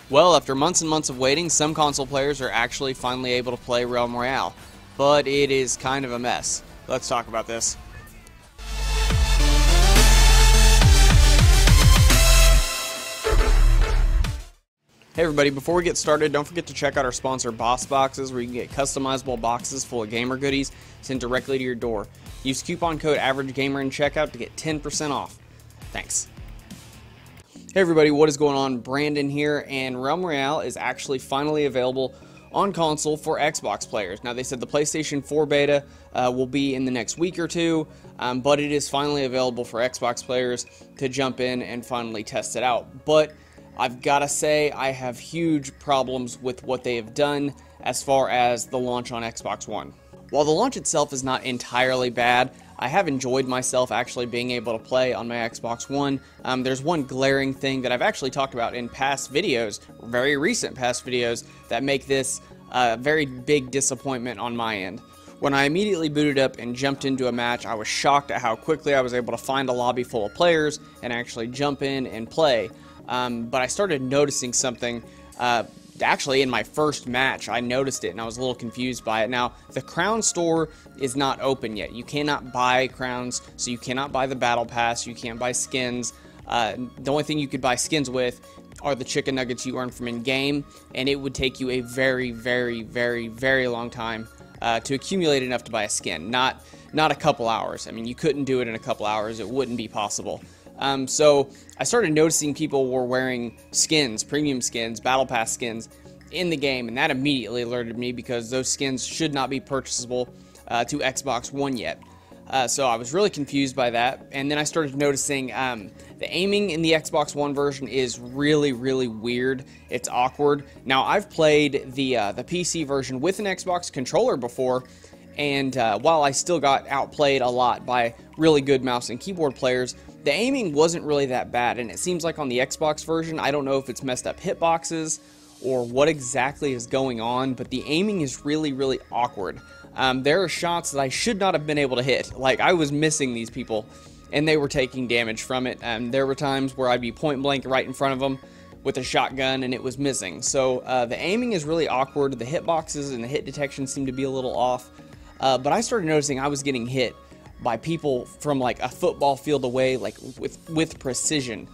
Well, after months and months of waiting, some console players are actually finally able to play Realm Royale, but it is kind of a mess. Let's talk about this. Hey everybody, before we get started, don't forget to check out our sponsor Boss Boxes, where you can get customizable boxes full of gamer goodies sent directly to your door. Use coupon code AVERAGEGAMER in checkout to get 10% off. Thanks. Hey everybody, what is going on? Brandon here, and Realm Royale is actually finally available on console for Xbox players. Now, they said the PlayStation 4 beta will be in the next week or two, but it is finally available for Xbox players to jump in and finally test it out. But I've got to say, I have huge problems with what they have done as far as the launch on Xbox One. While the launch itself is not entirely bad, I have enjoyed myself actually being able to play on my Xbox One. There's one glaring thing that I've actually talked about in past videos, very recent past videos, that make this a very big disappointment on my end. When I immediately booted up and jumped into a match, I was shocked at how quickly I was able to find a lobby full of players and actually jump in and play. But I started noticing something. Actually, in my first match, I noticed it and I was a little confused by it. Now, the crown store is not open yet. You cannot buy crowns, so you cannot buy the battle pass, you can't buy skins. The only thing you could buy skins with are the chicken nuggets you earn from in-game, and it would take you a very, very, very, very long time to accumulate enough to buy a skin. Not a couple hours. I mean, you couldn't do it in a couple hours. It wouldn't be possible. So I started noticing people were wearing skins, premium skins, battle pass skins in the game, and that immediately alerted me because those skins should not be purchasable to Xbox One yet. So I was really confused by that, and then I started noticing the aiming in the Xbox One version is really, really weird. It's awkward. Now, I've played the PC version with an Xbox controller before, and while I still got outplayed a lot by really good mouse and keyboard players, the aiming wasn't really that bad, and it seems like on the Xbox version, I don't know if it's messed up hitboxes or what exactly is going on, but the aiming is really, really awkward. There are shots that I should not have been able to hit. Like, I was missing these people, and they were taking damage from it. There were times where I'd be point blank right in front of them with a shotgun, and it was missing. So the aiming is really awkward. The hitboxes and the hit detection seem to be a little off. But I started noticing I was getting hit by people from like a football field away, like with precision.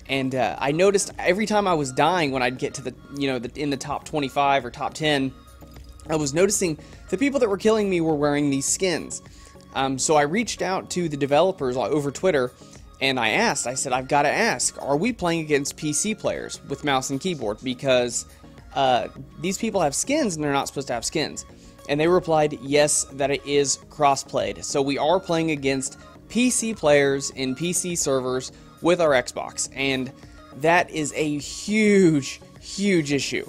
And I noticed every time I was dying when I'd get to in the top 25 or top 10, I was noticing the people that were killing me were wearing these skins. So I reached out to the developers over Twitter, and I said, I've got to ask, are we playing against PC players with mouse and keyboard? Because these people have skins and they're not supposed to have skins. And they replied, yes, that it is cross-played. So we are playing against PC players in PC servers with our Xbox. And that is a huge, huge issue.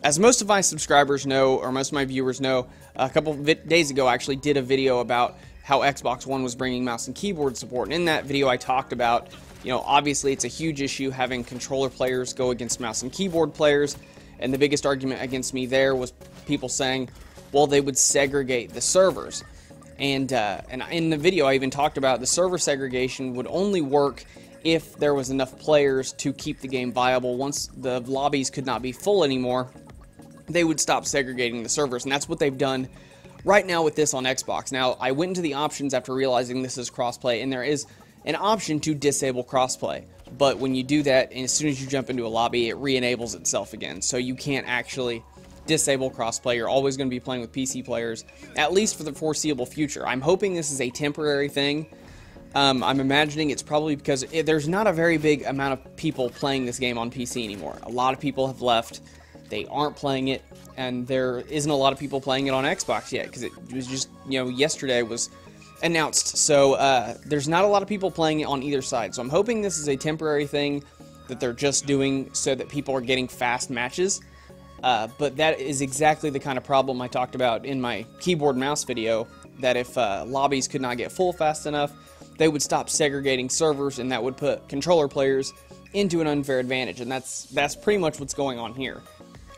As most of my subscribers know, or most of my viewers know, a couple of days ago I actually did a video about how Xbox One was bringing mouse and keyboard support. And in that video I talked about, obviously it's a huge issue having controller players go against mouse and keyboard players. And the biggest argument against me there was people saying, well, they would segregate the servers. And in the video I even talked about the server segregation would only work if there was enough players to keep the game viable. Once the lobbies could not be full anymore, they would stop segregating the servers, and that's what they've done right now with this on Xbox. Now, I went into the options after realizing this is crossplay, and there is an option to disable crossplay. But when you do that, and as soon as you jump into a lobby, it re-enables itself again. So you can't actually disable crossplay. You're always going to be playing with PC players, at least for the foreseeable future. I'm hoping this is a temporary thing. I'm imagining it's probably because there's not a very big amount of people playing this game on PC anymore. A lot of people have left. They aren't playing it, and there isn't a lot of people playing it on Xbox yet, because it was just, yesterday was announced. So there's not a lot of people playing it on either side. So I'm hoping this is a temporary thing that they're just doing so that people are getting fast matches. But that is exactly the kind of problem I talked about in my keyboard mouse video, that if lobbies could not get full fast enough, they would stop segregating servers, and that would put controller players into an unfair advantage, and that's pretty much what's going on here.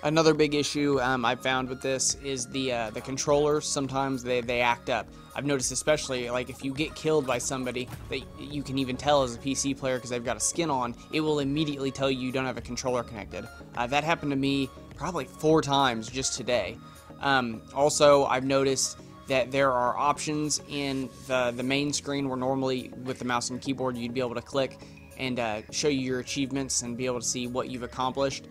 Another big issue I've found with this is the controllers. Sometimes they act up. I've noticed, especially like if you get killed by somebody that you can even tell as a PC player because they've got a skin on, it will immediately tell you don't have a controller connected. That happened to me probably 4 times just today. Also, I've noticed that there are options in the main screen where normally with the mouse and keyboard you'd be able to click and show you your achievements and be able to see what you've accomplished.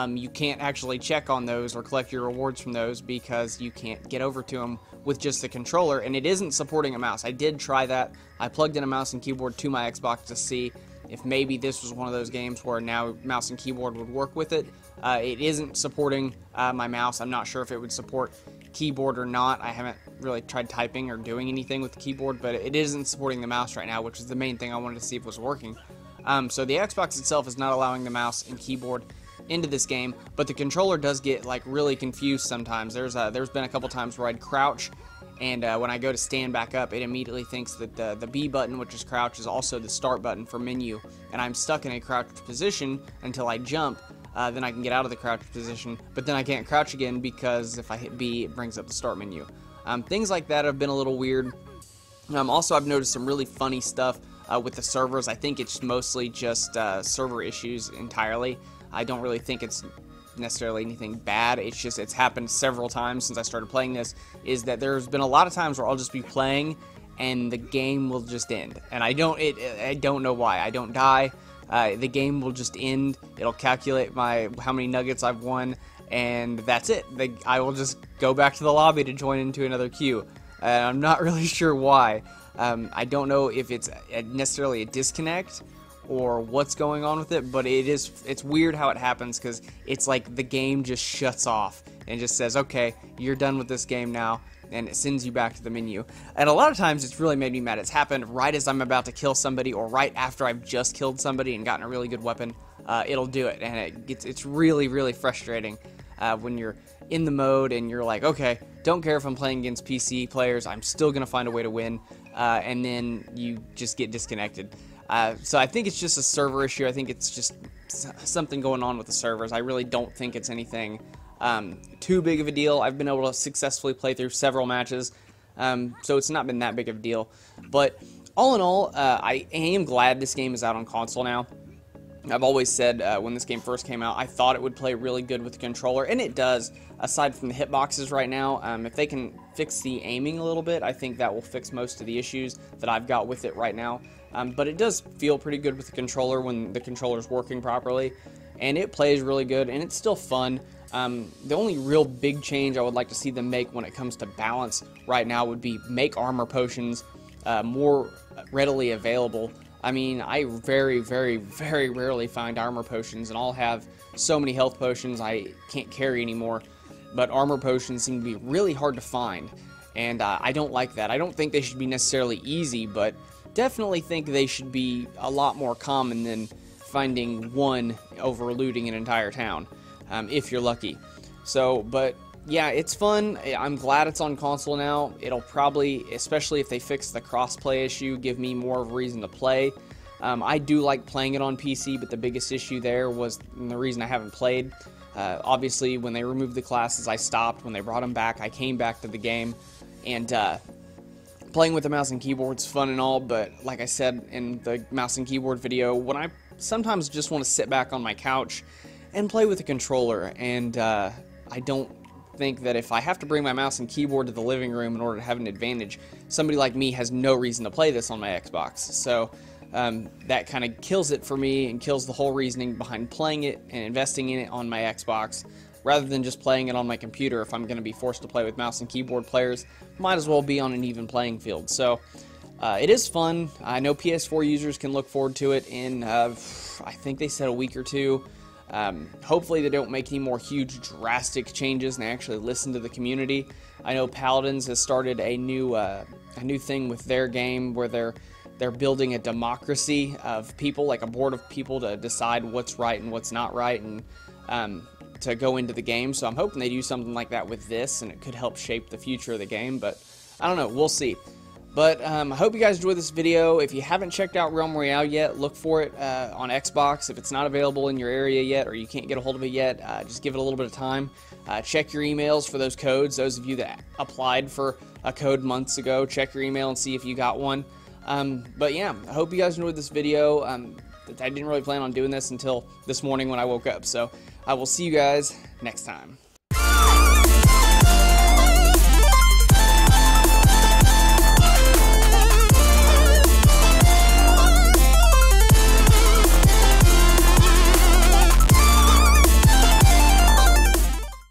You can't actually check on those or collect your rewards from those because you can't get over to them with just the controller, and it isn't supporting a mouse. I did try that. I plugged in a mouse and keyboard to my Xbox to see if maybe this was one of those games where now mouse and keyboard would work with it. It isn't supporting my mouse. I'm not sure if it would support keyboard or not. I haven't really tried typing or doing anything with the keyboard, but it isn't supporting the mouse right now, which is the main thing I wanted to see if it was working. So the Xbox itself is not allowing the mouse and keyboard into this game, but the controller does get like really confused sometimes. There's been a couple times where I'd crouch, and when I go to stand back up, it immediately thinks that the B button, which is crouch, is also the start button for menu, and I'm stuck in a crouched position until I jump. Then I can get out of the crouched position, but then I can't crouch again because if I hit B, it brings up the start menu. Things like that have been a little weird. Also, I've noticed some really funny stuff with the servers. I think it's mostly just server issues entirely. I don't really think it's necessarily anything bad. It's just it's happened several times since I started playing this, is that there's been a lot of times where I'll just be playing and the game will just end. And I don't know why. I don't die. The game will just end. It'll calculate how many nuggets I've won, and that's it. I will just go back to the lobby to join into another queue. I'm not really sure why. I don't know if it's necessarily a disconnect or what's going on with it, but it's weird how it happens, because it's like the game just shuts off and just says, okay, you're done with this game now, and it sends you back to the menu. And a lot of times it's really made me mad. It's happened right as I'm about to kill somebody, or right after I've just killed somebody and gotten a really good weapon. It'll do it, and it's really, really frustrating when you're in the mode and you're like, okay, don't care if I'm playing against PC players, I'm still gonna find a way to win, and then you just get disconnected. So I think it's just a server issue. I think it's just something going on with the servers. I really don't think it's anything too big of a deal. I've been able to successfully play through several matches, so it's not been that big of a deal. But all in all, I am glad this game is out on console now. I've always said when this game first came out, I thought it would play really good with the controller, and it does, aside from the hitboxes right now. If they can fix the aiming a little bit, I think that will fix most of the issues that I've got with it right now. But it does feel pretty good with the controller when the controller's working properly, and it plays really good, and it's still fun. The only real big change I would like to see them make when it comes to balance right now would be make armor potions more readily available. I mean, I very, very, very rarely find armor potions, and I'll have so many health potions I can't carry anymore. But armor potions seem to be really hard to find, and I don't like that. I don't think they should be necessarily easy, but definitely think they should be a lot more common than finding one over looting an entire town, if you're lucky. So, but yeah, it's fun. I'm glad it's on console now. It'll probably, especially if they fix the crossplay issue, give me more of a reason to play. I do like playing it on PC, but the biggest issue there was the reason I haven't played. Obviously, when they removed the classes, I stopped. When they brought them back, I came back to the game, and playing with the mouse and keyboard's fun and all, but like I said in the mouse and keyboard video, when I sometimes just want to sit back on my couch and play with a controller, and I don't think that if I have to bring my mouse and keyboard to the living room in order to have an advantage, somebody like me has no reason to play this on my Xbox. So that kind of kills it for me and kills the whole reasoning behind playing it and investing in it on my Xbox, rather than just playing it on my computer. If I'm going to be forced to play with mouse and keyboard players, might as well be on an even playing field. So it is fun. I know PS4 users can look forward to it in, I think they said a week or two. Hopefully they don't make any more huge drastic changes and they actually listen to the community. I know Paladins has started a new thing with their game where they're building a democracy of people, like a board of people to decide what's right and what's not right, and to go into the game. So I'm hoping they do something like that with this, and it could help shape the future of the game, but I don't know, we'll see. But I hope you guys enjoyed this video. If you haven't checked out Realm Royale yet, look for it on Xbox. If it's not available in your area yet, or you can't get a hold of it yet, just give it a little bit of time. Check your emails for those codes. Those of you that applied for a code months ago, check your email and see if you got one. But yeah, I hope you guys enjoyed this video. I didn't really plan on doing this until this morning when I woke up. So I will see you guys next time.